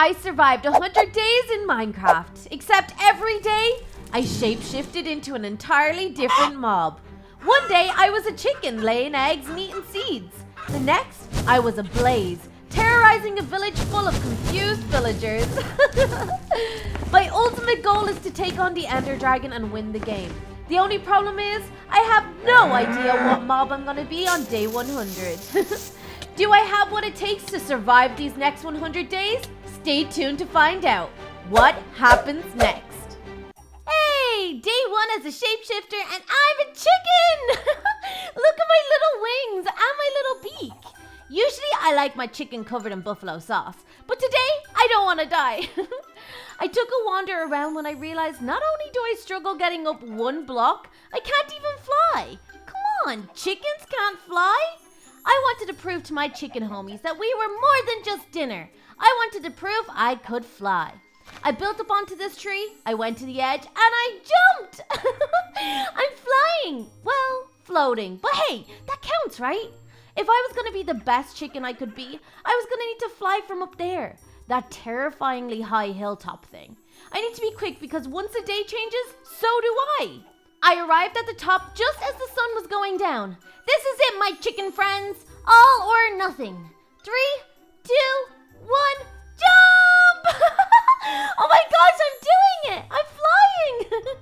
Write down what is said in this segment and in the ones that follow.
I survived 100 days in Minecraft, except every day I shapeshifted into an entirely different mob. One day I was a chicken laying eggs and eating seeds. The next, I was a blaze, terrorizing a village full of confused villagers. My ultimate goal is to take on the Ender Dragon and win the game. The only problem is, I have no idea what mob I'm gonna be on day 100. Do I have what it takes to survive these next 100 days? Stay tuned to find out what happens next. Hey, day 1 as a shapeshifter and I'm a chicken! Look at my little wings and my little beak. Usually I like my chicken covered in buffalo sauce, but today I don't want to die. I took a wander around when I realized not only do I struggle getting up one block, I can't even fly. Come on, chickens can't fly? I wanted to prove to my chicken homies that we were more than just dinner. I wanted to prove I could fly. I built up onto this tree, I went to the edge, and I jumped! I'm flying! Well, floating. But hey, that counts, right? If I was going to be the best chicken I could be, I was going to need to fly from up there. That terrifyingly high hilltop thing. I need to be quick because once the day changes, so do I. I arrived at the top just as the sun was going down. This is it, my chicken friends. All or nothing. 3, 2, 1, jump! Oh my gosh, I'm doing it! I'm flying!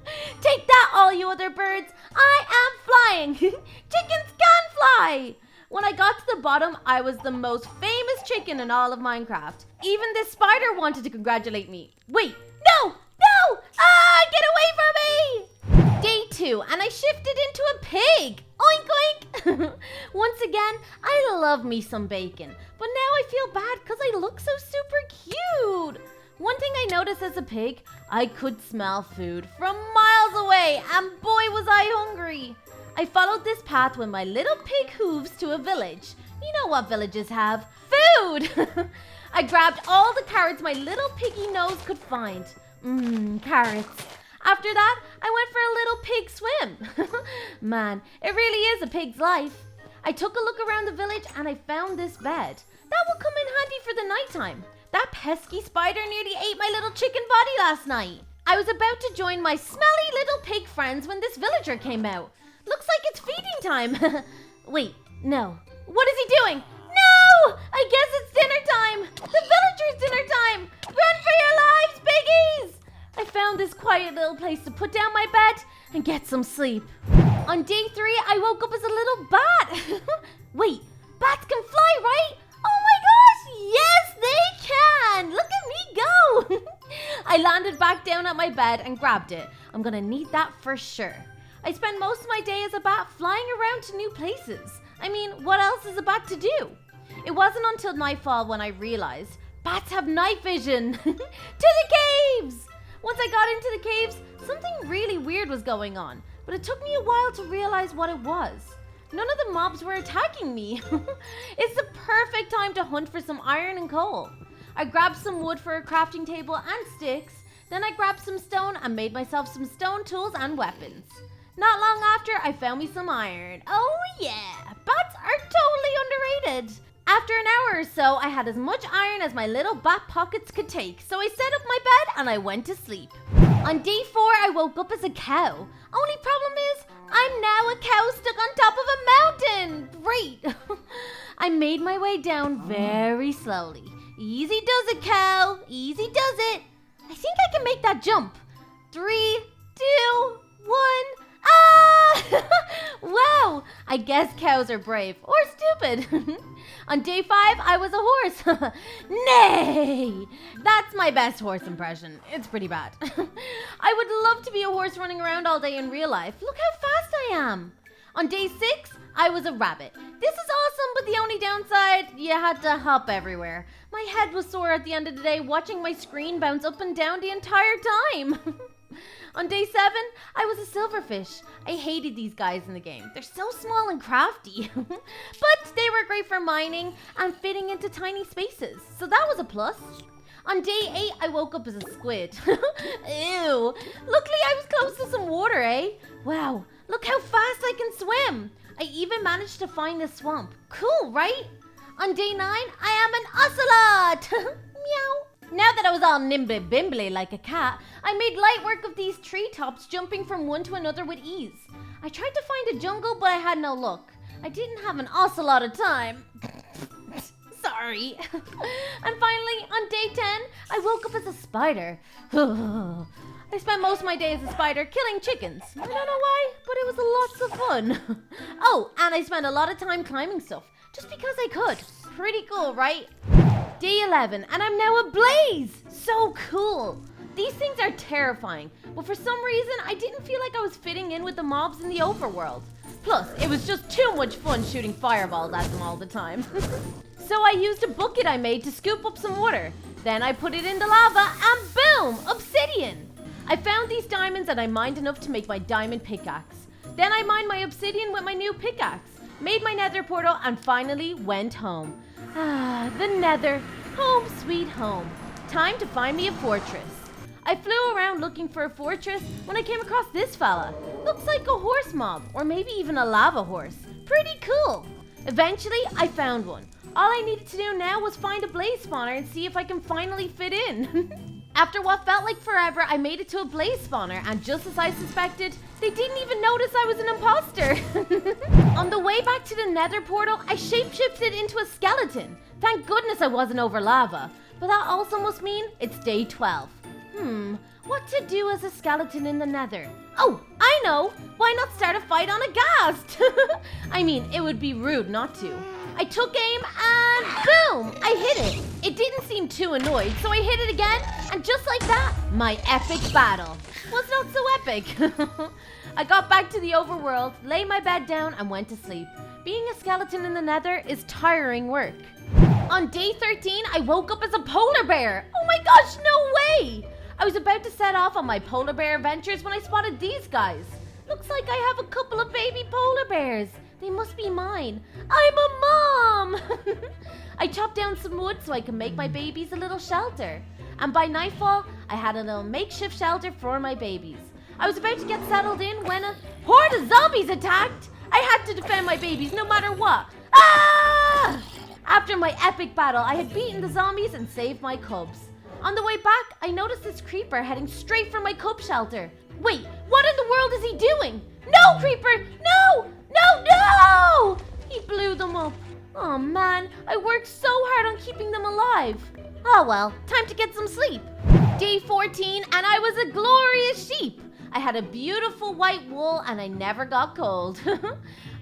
Take that, all you other birds. I am flying. Chickens can fly. When I got to the bottom, I was the most famous chicken in all of Minecraft. Even this spider wanted to congratulate me. Wait, no! No! Ah, get away from me! Day 2, and I shifted into a pig. Oink, oink. Once again, I love me some bacon. But now I feel bad because I look so super cute. One thing I noticed as a pig, I could smell food from miles away, and boy was I hungry. I followed this path with my little pig hooves to a village. You know what villages have? Food! I grabbed all the carrots my little piggy nose could find. Carrots. After that, I went for a little pig swim. Man, it really is a pig's life. I took a look around the village and I found this bed. That will come in handy for the nighttime. That pesky spider nearly ate my little chicken body last night. I was about to join my smelly little pig friends when this villager came out. Looks like it's feeding time. Wait, no. What is he doing? No! I guess it's dinner time. The villager's dinner time. Run for your lives, piggies! I found this quiet little place to put down my bed and get some sleep. On day 3, I woke up as a little bat. Wait, bats can fly, right? Oh my gosh, yes they can. Look at me go. I landed back down at my bed and grabbed it. I'm gonna need that for sure. I spend most of my day as a bat flying around to new places. I mean, what else is a bat to do? It wasn't until nightfall when I realized bats have night vision. To the caves! Once I got into the caves, something really weird was going on, but it took me a while to realize what it was. None of the mobs were attacking me. It's the perfect time to hunt for some iron and coal. I grabbed some wood for a crafting table and sticks, then I grabbed some stone and made myself some stone tools and weapons. Not long after, I found me some iron. Oh yeah, bats are totally underrated. After an hour or so, I had as much iron as my little bat pockets could take, so I set up my bed and I went to sleep. On day 4, I woke up as a cow. Only problem is, I'm now a cow stuck on top of a mountain. Great. I made my way down very slowly. Easy does it, cow. Easy does it. I think I can make that jump. 3, 2, 1... Ah! Wow, I guess cows are brave or stupid. On day 5, I was a horse. Nay! That's my best horse impression. It's pretty bad. I would love to be a horse running around all day in real life. Look how fast I am. On day 6, I was a rabbit. This is awesome, but the only downside, you had to hop everywhere. My head was sore at the end of the day watching my screen bounce up and down the entire time. On day 7, I was a silverfish. I hated these guys in the game. They're so small and crafty. But they were great for mining and fitting into tiny spaces, so that was a plus. On day 8, I woke up as a squid. Ew. Luckily, I was close to some water, eh? Wow, look how fast I can swim. I even managed to find the swamp. Cool, right? On day 9, I am an ocelot. Meow. Now was all nimbly-bimbly like a cat, I made light work of these treetops, jumping from one to another with ease. I tried to find a jungle, but I had no luck. I didn't have an awful lot of time. Sorry. And finally, on day 10, I woke up as a spider. I spent most of my day as a spider killing chickens. I don't know why, but it was lots of fun. Oh, and I spent a lot of time climbing stuff, just because I could. Pretty cool, right? Day 11, and I'm now ablaze! So cool! These things are terrifying, but for some reason, I didn't feel like I was fitting in with the mobs in the overworld. Plus, it was just too much fun shooting fireballs at them all the time. So I used a bucket I made to scoop up some water. Then I put it in the lava, and boom! Obsidian! I found these diamonds and I mined enough to make my diamond pickaxe. Then I mined my obsidian with my new pickaxe, made my nether portal, and finally went home. Ah, the nether. Home sweet home. Time to find me a fortress. I flew around looking for a fortress when I came across this fella. Looks like a horse mob, or maybe even a lava horse. Pretty cool. Eventually, I found one. All I needed to do now was find a blaze spawner and see if I can finally fit in. After what felt like forever, I made it to a blaze spawner, and just as I suspected, they didn't even notice I was an imposter. On the way back to the nether portal, I shapeshifted into a skeleton. Thank goodness I wasn't over lava. But that also must mean it's day 12. What to do as a skeleton in the nether? Oh, I know! Why not start a fight on a ghast? I mean, it would be rude not to. I took aim and boom! I hit it. It didn't seem too annoyed, so I hit it again, and just like that, my epic battle was not so epic. I got back to the overworld, lay my bed down, and went to sleep. Being a skeleton in the nether is tiring work. On day 13, I woke up as a polar bear. Oh my gosh, no way! I was about to set off on my polar bear adventures when I spotted these guys. Looks like I have a couple of baby polar bears. They must be mine. I'm a mom! I chopped down some wood so I could make my babies a little shelter. And by nightfall, I had a little makeshift shelter for my babies. I was about to get settled in when a horde of zombies attacked. I had to defend my babies no matter what. Ah! After my epic battle, I had beaten the zombies and saved my cubs. On the way back, I noticed this creeper heading straight for my cub shelter. Wait, what in the world is he doing? No, creeper! No! No, no! He blew them up. Oh man, I worked so hard on keeping them alive. Oh well, time to get some sleep. Day 14, and I was a glorious sheep. I had a beautiful white wool and I never got cold.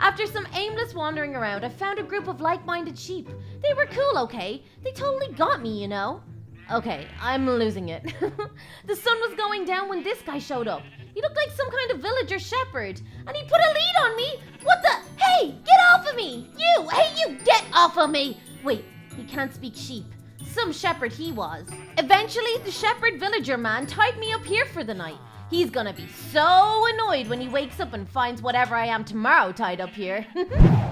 After some aimless wandering around, I found a group of like-minded sheep. They were cool, okay? They totally got me, you know? Okay, I'm losing it. The sun was going down when this guy showed up. He looked like some kind of villager shepherd, and he put a lead on me. What the? Hey, get off of me! You! Hey, you, get off of me! Wait, he can't speak sheep. Some shepherd he was. Eventually, the shepherd villager man tied me up here for the night. He's gonna be so annoyed when he wakes up and finds whatever I am tomorrow tied up here.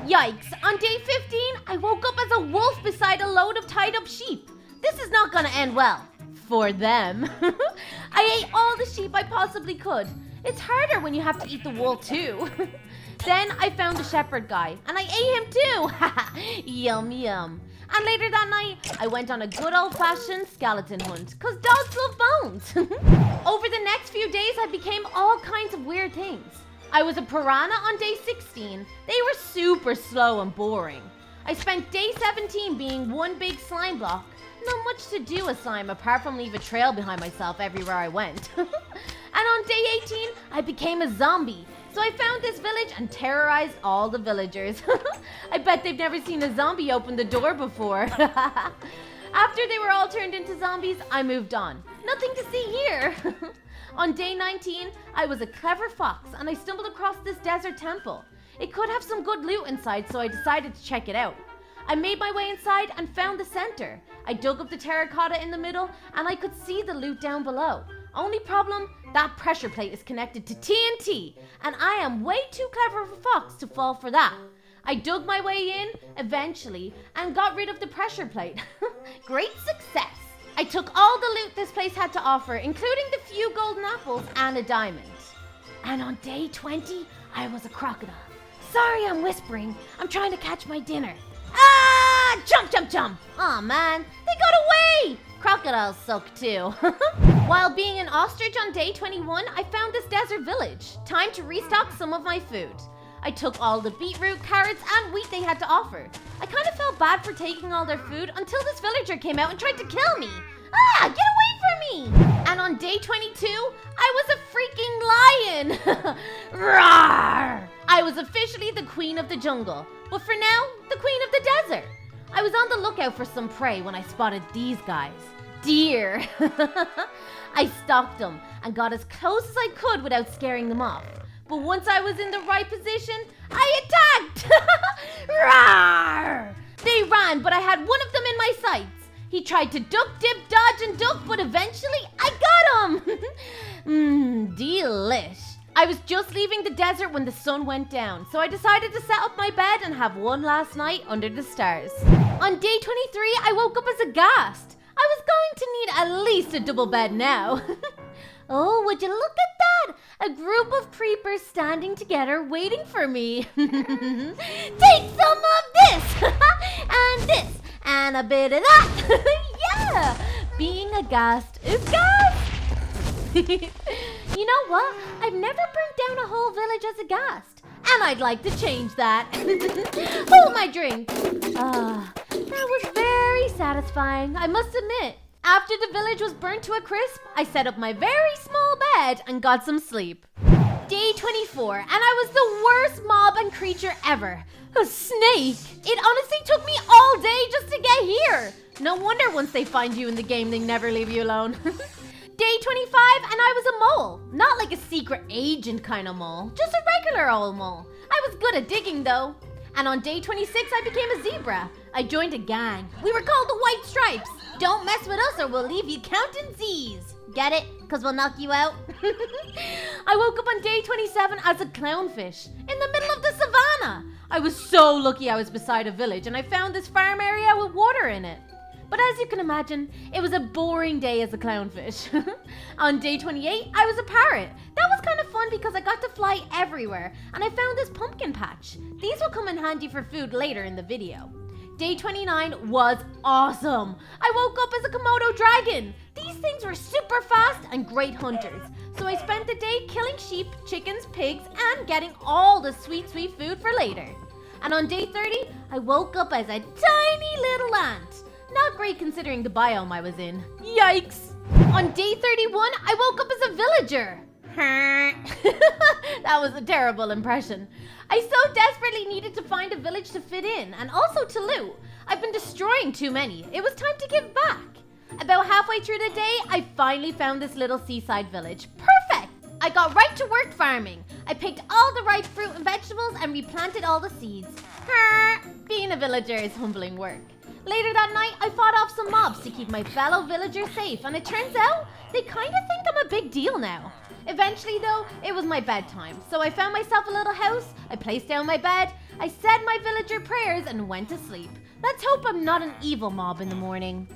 Yikes, on day 15, I woke up as a wolf beside a load of tied up sheep. This is not gonna end well. For them. I ate all the sheep I possibly could. It's harder when you have to eat the wool too. Then I found the shepherd guy, and I ate him too. Yum yum. And later that night, I went on a good old-fashioned skeleton hunt, cause dogs love bones. Over the next few days, I became all kinds of weird things. I was a piranha on day 16. They were super slow and boring. I spent day 17 being one big slime block. Not much to do with slime apart from leave a trail behind myself everywhere I went. And on day 18, I became a zombie. So I found this village and terrorized all the villagers. I bet they've never seen a zombie open the door before. After they were all turned into zombies, I moved on. Nothing to see here. On day 19, I was a clever fox and I stumbled across this desert temple. It could have some good loot inside, so I decided to check it out. I made my way inside and found the center. I dug up the terracotta in the middle and I could see the loot down below. Only problem, that pressure plate is connected to TNT, and I am way too clever of a fox to fall for that. I dug my way in, eventually, and got rid of the pressure plate. Great success! I took all the loot this place had to offer, including the few golden apples and a diamond. And on day 20, I was a crocodile. Sorry I'm whispering, I'm trying to catch my dinner. Ah! Jump, jump, jump! Aw man, they got away! Crocodiles suck too. While being an ostrich on day 21, I found this desert village. Time to restock some of my food. I took all the beetroot, carrots, and wheat they had to offer. I kind of felt bad for taking all their food until this villager came out and tried to kill me. Ah, get away from me! And on day 22, I was a freaking lion! Roar! I was officially the queen of the jungle, but for now, the queen of the desert. I was on the lookout for some prey when I spotted these guys. Deer! I stalked them and got as close as I could without scaring them off. But once I was in the right position, I attacked! Roar! They ran, but I had one of them in my sights. He tried to duck, dip, dodge, and duck, but eventually I got him! Delish. I was just leaving the desert when the sun went down, so I decided to set up my bed and have one last night under the stars. On day 23, I woke up as aghast. I was going to need at least a double bed now. Oh, would you look at that? A group of creepers standing together waiting for me. Take some of this! And this! And a bit of that! Yeah! Being aghast is gas! You know what? I've never burnt down a whole village as aghast. And I'd like to change that. Hold my drink. That was very satisfying, I must admit. After the village was burnt to a crisp, I set up my very small bed and got some sleep. Day 24, and I was the worst mob and creature ever. A snake! It honestly took me all day just to get here. No wonder once they find you in the game, they never leave you alone. Day 25, and I was a mole. Not like a secret agent kind of mole, just a regular old mole. I was good at digging though. And on day 26, I became a zebra. I joined a gang. We were called the White Stripes. Don't mess with us or we'll leave you counting Z's. Get it? Because we'll knock you out. I woke up on day 27 as a clownfish in the middle of the savannah. I was so lucky I was beside a village and I found this farm area with water in it. But as you can imagine, it was a boring day as a clownfish. On day 28, I was a parrot. That was kind of fun because I got to fly everywhere and I found this pumpkin patch. These will come in handy for food later in the video. Day 29 was awesome. I woke up as a Komodo dragon. These things were super fast and great hunters. So I spent the day killing sheep, chickens, pigs, and getting all the sweet, sweet food for later. And on day 30, I woke up as a tiny little ant. Not great considering the biome I was in. Yikes! On day 31, I woke up as a villager. That was a terrible impression. I so desperately needed to find a village to fit in and also to loot. I've been destroying too many. It was time to give back. About halfway through the day, I finally found this little seaside village. Perfect! I got right to work farming. I picked all the ripe fruit and vegetables and replanted all the seeds. Being a villager is humbling work. Later that night, I fought off some mobs to keep my fellow villagers safe, and it turns out they kind of think I'm a big deal now. Eventually though, it was my bedtime, so I found myself a little house, I placed down my bed, I said my villager prayers and went to sleep. Let's hope I'm not an evil mob in the morning.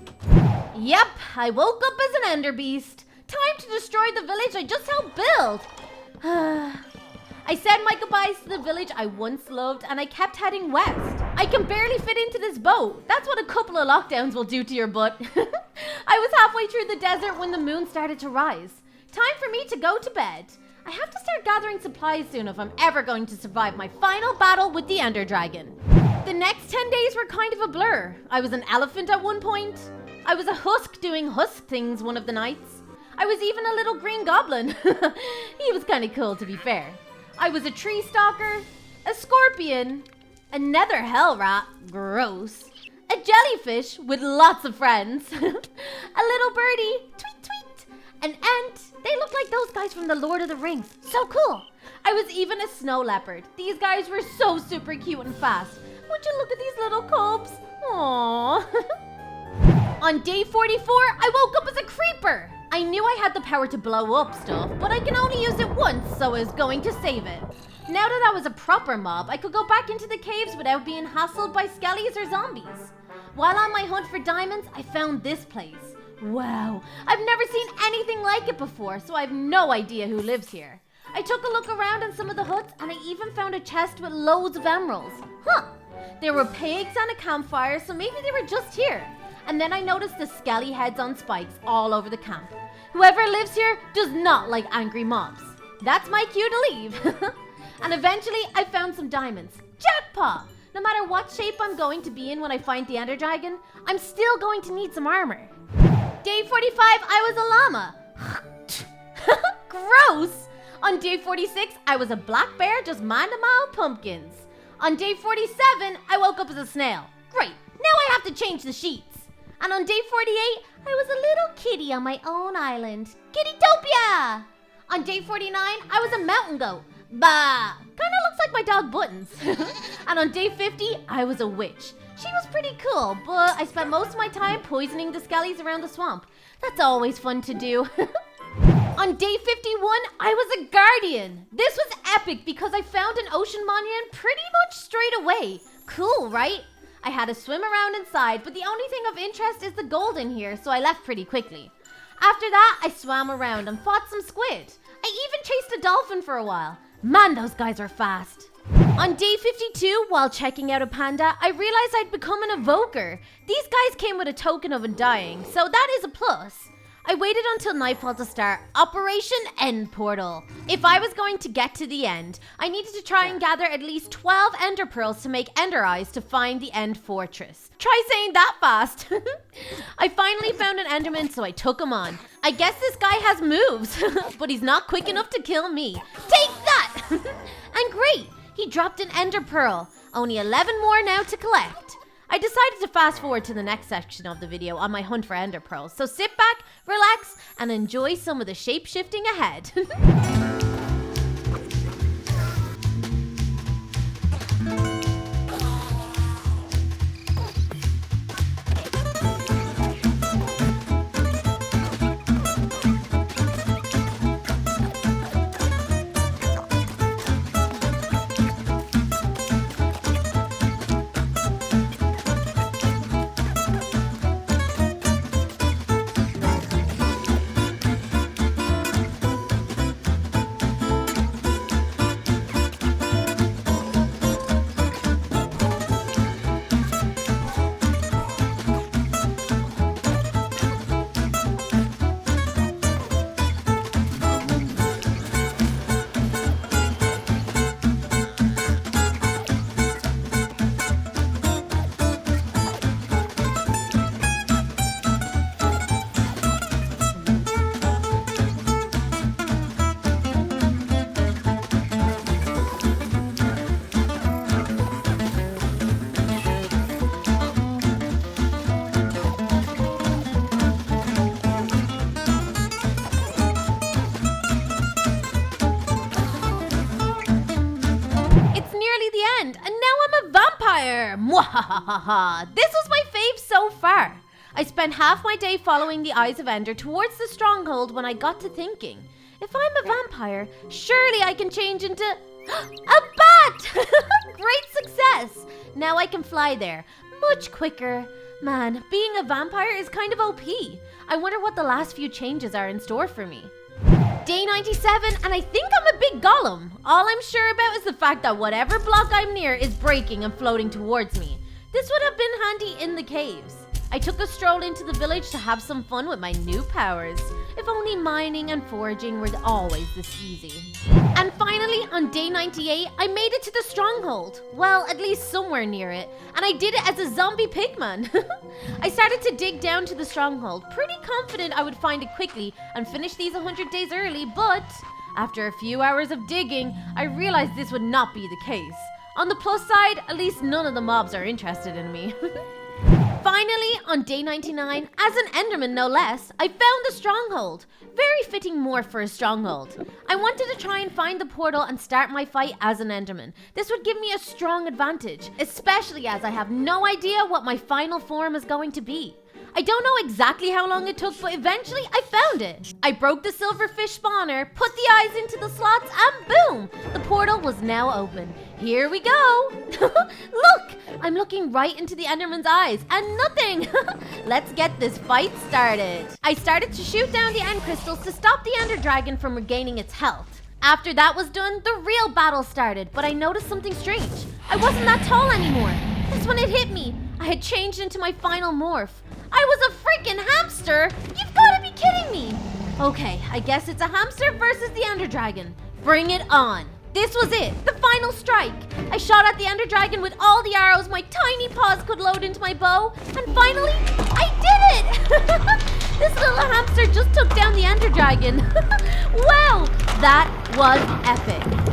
Yep, I woke up as an ender beast. Time to destroy the village I just helped build. I said my goodbyes to the village I once loved and I kept heading west. I can barely fit into this boat. That's what a couple of lockdowns will do to your butt. I was halfway through the desert when the moon started to rise. Time for me to go to bed. I have to start gathering supplies soon if I'm ever going to survive my final battle with the Ender Dragon. The next 10 days were kind of a blur. I was an elephant at one point. I was a husk doing husk things one of the nights. I was even a little green goblin. He was kind of cool to be fair. I was a tree stalker, a scorpion, a nether hell rat, gross, a jellyfish with lots of friends, a little birdie, tweet tweet, an ant. They look like those guys from the Lord of the Rings. So cool. I was even a snow leopard. These guys were so super cute and fast. Would you look at these little cubs? Aww. On day 44, I woke up as a creeper. I knew I had the power to blow up stuff, but I can only use it once, so I was going to save it. Now that I was a proper mob, I could go back into the caves without being hassled by skellies or zombies. While on my hunt for diamonds, I found this place. Wow, I've never seen anything like it before, so I have no idea who lives here. I took a look around in some of the huts, and I even found a chest with loads of emeralds. Huh, there were pigs and a campfire, so maybe they were just here. and then I noticed the skelly heads on spikes all over the camp. Whoever lives here does not like angry mobs. That's my cue to leave. And eventually I found some diamonds. Jackpot! No matter what shape I'm going to be in when I find the Ender Dragon, I'm still going to need some armor. Day 45, I was a llama. Gross! On day 46, I was a black bear just minding my own pumpkins. On day 47, I woke up as a snail. Great, now I have to change the sheets. And on day 48, I was a little kitty on my own island. Kittytopia! On day 49, I was a mountain goat. Bah! Kinda looks like my dog Buttons. And on day 50, I was a witch. She was pretty cool, but I spent most of my time poisoning the skellies around the swamp. That's always fun to do. On day 51, I was a guardian. This was epic because I found an ocean monument pretty much straight away. Cool, right? I had to swim around inside, but the only thing of interest is the gold in here, so I left pretty quickly. After that, I swam around and fought some squid. I even chased a dolphin for a while. Man, those guys are fast. On day 52, while checking out a panda, I realized I'd become an evoker. These guys came with a token of undying, so that is a plus. I waited until nightfall to start Operation End Portal. If I was going to get to the end, I needed to try and gather at least 12 ender pearls to make ender eyes to find the end fortress. Try saying that fast. I finally found an enderman, so I took him on. I guess this guy has moves, but he's not quick enough to kill me. Take that! And great, he dropped an ender pearl. Only 11 more now to collect. I decided to fast forward to the next section of the video on my hunt for ender pearls, so sit back, relax, and enjoy some of the shape-shifting ahead. Mwahahaha! This was my fave so far. I spent half my day following the Eyes of Ender towards the stronghold when I got to thinking, if I'm a vampire, surely I can change into a bat! Great success! Now I can fly there, much quicker. Man, being a vampire is kind of OP. I wonder what the last few changes are in store for me. Day 97, and I think I'm a big golem. All I'm sure about is the fact that whatever block I'm near is breaking and floating towards me. This would have been handy in the caves. I took a stroll into the village to have some fun with my new powers. If only mining and foraging were always this easy. And finally, on day 98, I made it to the stronghold. Well, at least somewhere near it. And I did it as a zombie pigman. I started to dig down to the stronghold, pretty confident I would find it quickly and finish these 100 days early, but after a few hours of digging, I realized this would not be the case. On the plus side, at least none of the mobs are interested in me. Finally, on day 99, as an enderman no less, I found the stronghold. Very fitting morph for a stronghold. I wanted to try and find the portal and start my fight as an enderman. This would give me a strong advantage, especially as I have no idea what my final form is going to be. I don't know exactly how long it took, but eventually I found it. I broke the silverfish spawner, put the eyes into the slots, and boom! The portal was now open. Here we go! Look! I'm looking right into the Enderman's eyes, and nothing! Let's get this fight started. I started to shoot down the end crystals to stop the Ender Dragon from regaining its health. After that was done, the real battle started, but I noticed something strange. I wasn't that tall anymore. That's when it hit me. I had changed into my final morph. I was a freaking hamster? You've gotta be kidding me. Okay, I guess it's a hamster versus the Ender Dragon. Bring it on. This was it, the final strike. I shot at the Ender Dragon with all the arrows my tiny paws could load into my bow, and finally, I did it! This little hamster just took down the Ender Dragon. Wow, that was epic.